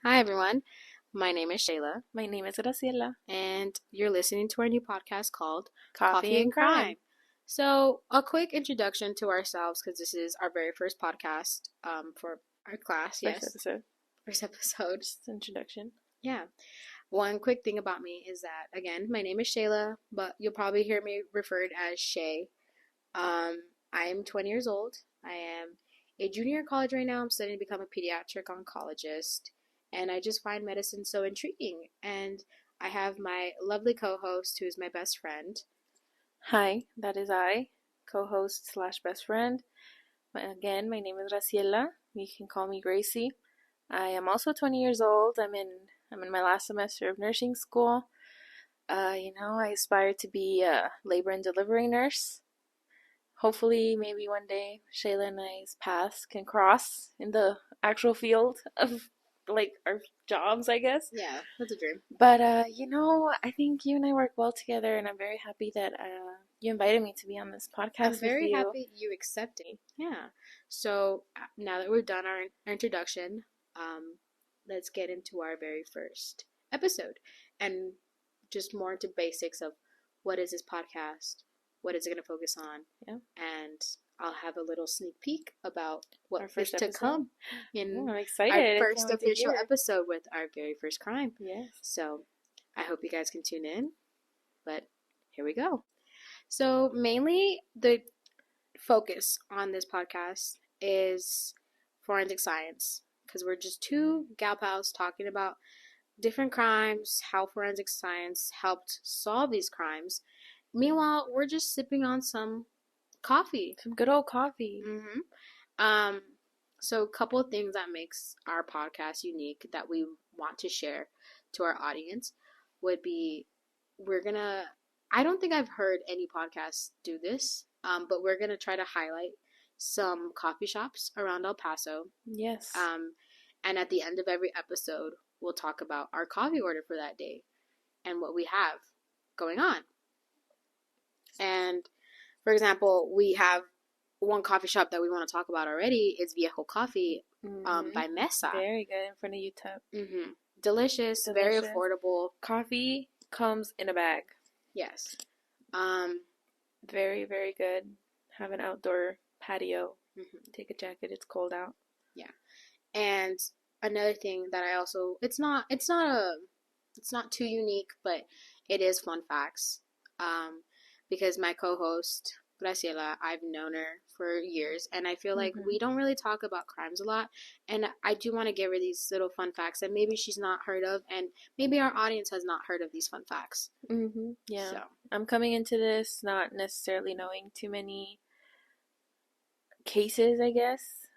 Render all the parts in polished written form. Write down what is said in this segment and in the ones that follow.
Hi, everyone. My name is Shayla, My name is Graciela. and you're listening to our new podcast called Coffee and Crime. So, a quick introduction to ourselves because this is our very first podcast for our class. First Yes, episode. first episode. Just introduction. Yeah. One quick thing about me is that, again, my name is Shayla, but you'll probably hear me referred as Shay. I am 20 years old. I am a junior in college right now. I'm studying to become a pediatric oncologist, and I just find medicine so intriguing. And I have my lovely co-host, who is my best friend. Hi, that is I, co-host / best friend. Again, my name is Graciela. You can call me Gracie. I am also 20 years old. I'm in my last semester of nursing school. I aspire to be a labor and delivery nurse. Hopefully, maybe one day, Shayla and I's paths can cross in the actual field of our jobs, I guess. Yeah, that's a dream. But I think you and I work well together, and I'm very happy that you invited me to be on this podcast. I'm very happy you accepted. Yeah. So now that we've done our introduction, let's get into our very first episode and just more into basics of what is this podcast, what is it going to focus on, and I'll have a little sneak peek about what is to come in I'm excited. our first official episode with our very first crime. Yes. So I hope you guys can tune in, but here we go. So mainly the focus on this podcast is forensic science because we're just two gal pals talking about different crimes, how forensic science helped solve these crimes. Meanwhile, we're just sipping on some coffee. Some good old coffee. So a couple of things that makes our podcast unique that we want to share to our audience would be I don't think I've heard any podcasts do this, but we're going to try to highlight some coffee shops around El Paso. Yes. And at the end of every episode, we'll talk about our coffee order for that day and what we have going on. And, for example, we have one coffee shop that we want to talk about already is Viejo Coffee by Mesa. Very good, in front of UTEP. Delicious, very affordable. Coffee comes in a bag. Yes. Very, very good. Have an outdoor patio. Take a jacket. It's cold out. Yeah. And another thing that I also it's not too unique, but it is fun facts. Because my co-host Graciela, I've known her for years, and I feel like we don't really talk about crimes a lot, and I do want to give her these little fun facts that maybe she's not heard of, and maybe our audience has not heard of these fun facts. Yeah. So I'm coming into this not necessarily knowing too many cases, I guess.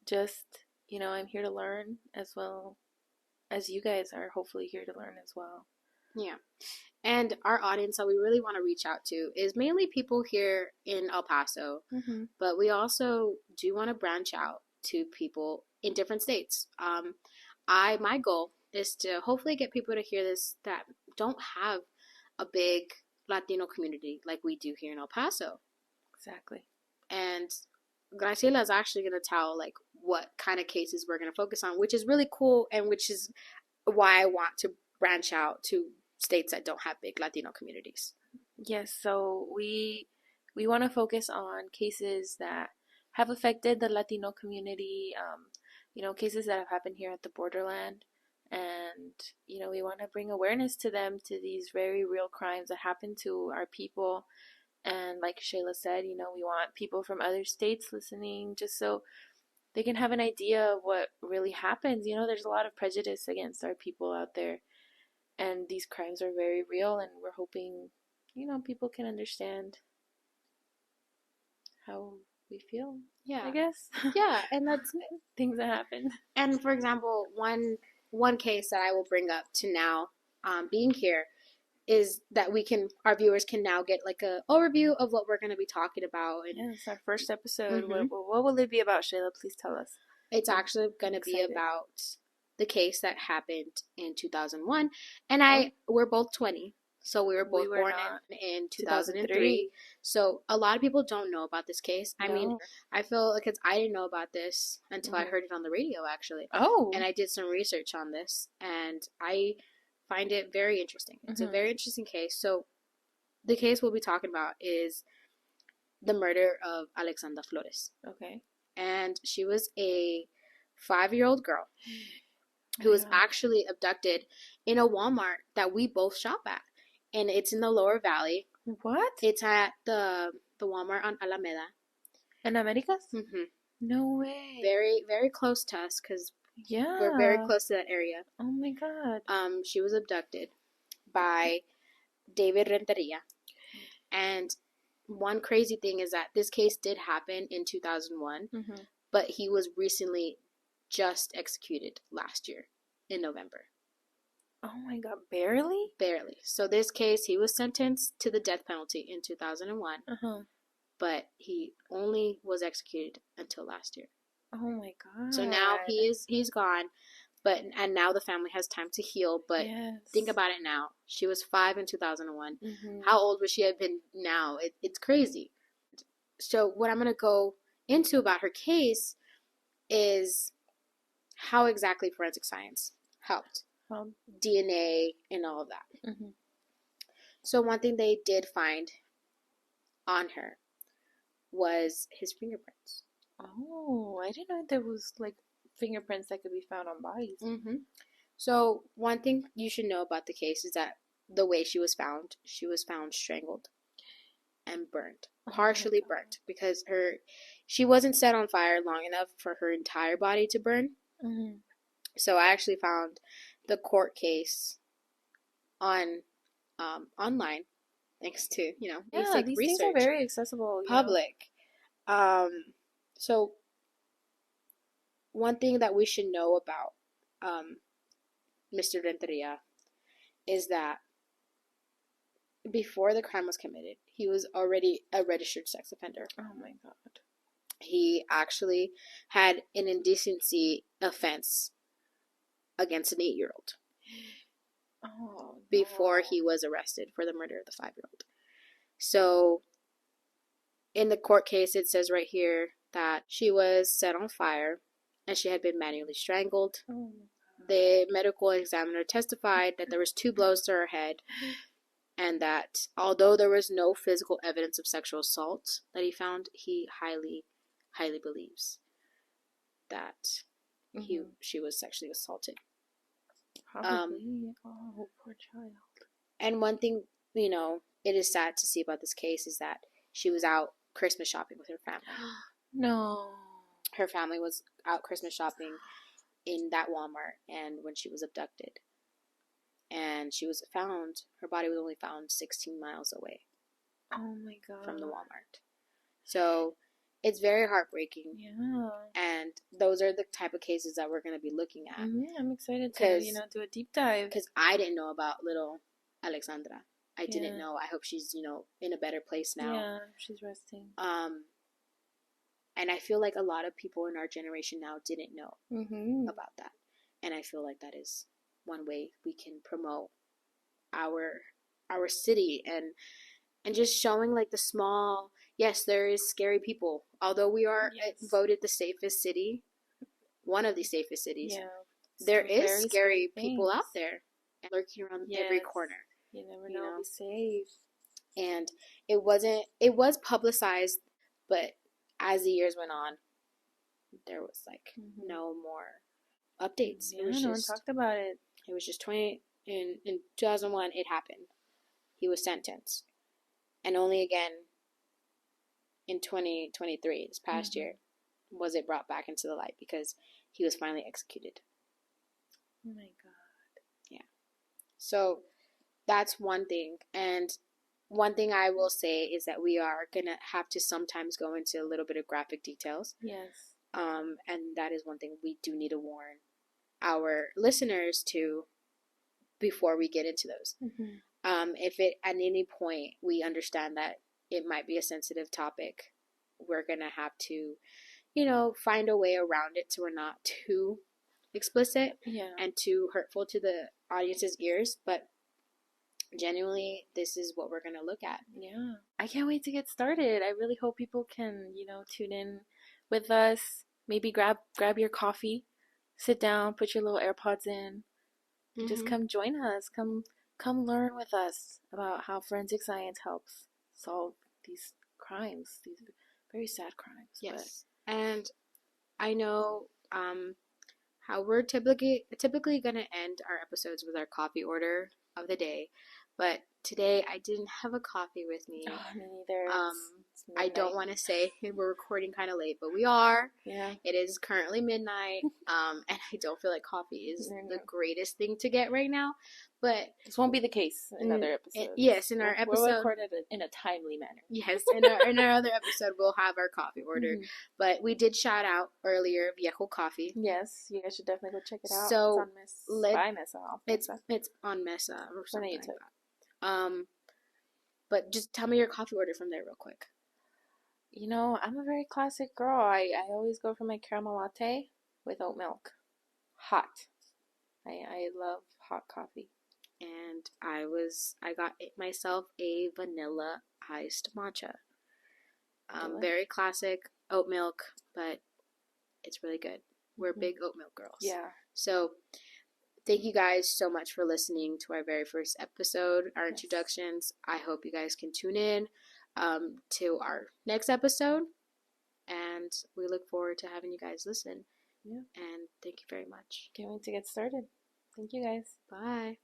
Just, I'm here to learn as well as you guys are hopefully here to learn as well. Yeah. And our audience that we really want to reach out to is mainly people here in El Paso, but we also do want to branch out to people in different states. My goal is to hopefully get people to hear this that don't have a big Latino community like we do here in El Paso. Exactly. And Graciela is actually going to tell what kind of cases we're going to focus on, which is really cool, and which is why I want to branch out to states that don't have big Latino communities. Yes, so we want to focus on cases that have affected the Latino community, cases that have happened here at the borderland, and we want to bring awareness to them, to these very real crimes that happen to our people. And like Shayla said, we want people from other states listening, just so they can have an idea of what really happens. There's a lot of prejudice against our people out there. And these crimes are very real, and we're hoping, people can understand how we feel. Yeah, I guess. Yeah, and that's things that happen. And for example, one case that I will bring up to now, being here, is that our viewers can now get a overview of what we're going to be talking about. And it's our first episode. What will it be about, Shayla? Please tell us. It's actually going to be about the case that happened in 2001, and we're both 20, So we were We both were born not. in 2003. 2003. So a lot of people don't know about this case. I mean, No. I feel like I didn't know about this until I Mm-hmm. heard it on the radio, actually. And Oh. I did some research on this, and I find it very interesting. It's a Mm-hmm. very interesting case. So the case we'll be talking about is the murder of Alexandra Flores. Okay. And she was a 5-year-old girl who Oh my was God. actually abducted in a Walmart that we both shop at. And it's in the Lower Valley. What? It's at the Walmart on Alameda. In Americas? Mm-hmm. No way. Very, very close to us because Yeah. we're very close to that area. Oh my God. She was abducted by David Renteria. And one crazy thing is that this case did happen in 2001, Mm-hmm. but he was recently just executed last year in November. Oh my God. Barely? Barely. So this case, he was sentenced to the death penalty in 2001, Uh-huh. but he only was executed until last year. Oh my God. So now he's gone, and now the family has time to heal. But yes. think about it now. She was 5 in 2001. Mm-hmm. How old would she have been now? It's crazy. So what I'm gonna go into about her case is how exactly forensic science helped, DNA and all of that. Mm-hmm. So one thing they did find on her was his fingerprints. Oh, I didn't know there was like fingerprints that could be found on bodies. Mm-hmm. So one thing you should know about the case is that the way she was found strangled and burnt, partially burnt, because she wasn't set on fire long enough for her entire body to burn. Mm-hmm. So I actually found the court case on online, thanks to Yeah, basic these research. things are very accessible. Public. So one thing that we should know about Mr. Renteria is that before the crime was committed, he was already a registered sex offender. Oh my God. He actually had an indecency offense against an 8-year-old. Oh, before no. he was arrested for the murder of the 5-year-old. So in the court case, it says right here that she was set on fire and she had been manually strangled. Oh. The medical examiner testified that there was 2 blows to her head, and that although there was no physical evidence of sexual assault that he found, he highly, highly believes that she was sexually assaulted. Probably. Oh, poor child. And one thing, it is sad to see about this case is that she was out Christmas shopping with her family. No. Her family was out Christmas shopping in that Walmart, and when she was abducted. And she was found, her body was only found 16 miles away. Oh my God. From the Walmart. So it's very heartbreaking. Yeah. And those are the type of cases that we're going to be looking at. Mm-hmm. I'm excited to, do a deep dive. Because I didn't know about little Alexandra. I didn't know. I hope she's, in a better place now. Yeah, she's resting. And I feel like a lot of people in our generation now didn't know about that. And I feel like that is one way we can promote our city and just showing like the small, yes, there is scary people. Although we are voted the safest city, one of the safest cities, there is scary people out there lurking around every corner. You never know. Be safe. And it was publicized, but as the years went on, there was like no more updates. Yeah, no one talked about it. It was just in 2001 it happened. He was sentenced. And only again in 2023, this past year, was it brought back into the light because he was finally executed. Oh my God. Yeah. So that's one thing. And one thing I will say is that we are going to have to sometimes go into a little bit of graphic details. Yes. And that is one thing we do need to warn our listeners to before we get into those. If it at any point we understand that it might be a sensitive topic, we're going to have to, find a way around it so we're not too explicit and too hurtful to the audience's ears. But genuinely, this is what we're gonna look at. Yeah. I can't wait to get started. I really hope people can, tune in with us. Maybe grab your coffee, sit down, put your little AirPods in, and just Hmm. come join us. Come learn with us about how forensic science helps solve these crimes, these very sad crimes. But Yes, and I know how we're typically gonna end our episodes with our coffee order of the day, but today I didn't have a coffee with me. oh, me neither. Um, It's I midnight. don't want to say we're recording kind of late, but we are. Yeah. It is currently midnight, and I don't feel like coffee is No, the no. greatest thing to get right now. But This won't be the case in other episodes. yes, in our We'll episode, record it in a timely manner. yes, in our other episode, we'll have our coffee order. Hmm. But we did shout out earlier Viejo Coffee. Yes, you guys should definitely go check it out. It's So on Miss let by Miss off Mesa. it's on Mesa or On something like YouTube. that. But just tell me your coffee order from there real quick. I'm a very classic girl. I always go for my caramel latte with oat milk. Hot. I love hot coffee. And I got myself a vanilla iced matcha. Very classic oat milk, but it's really good. We're big oat milk girls. Yeah. So thank you guys so much for listening to our very first episode, our introductions. I hope you guys can tune in to our next episode, and we look forward to having you guys listen. Yeah. And thank you very much. Can't wait to get started. Thank you guys. Bye.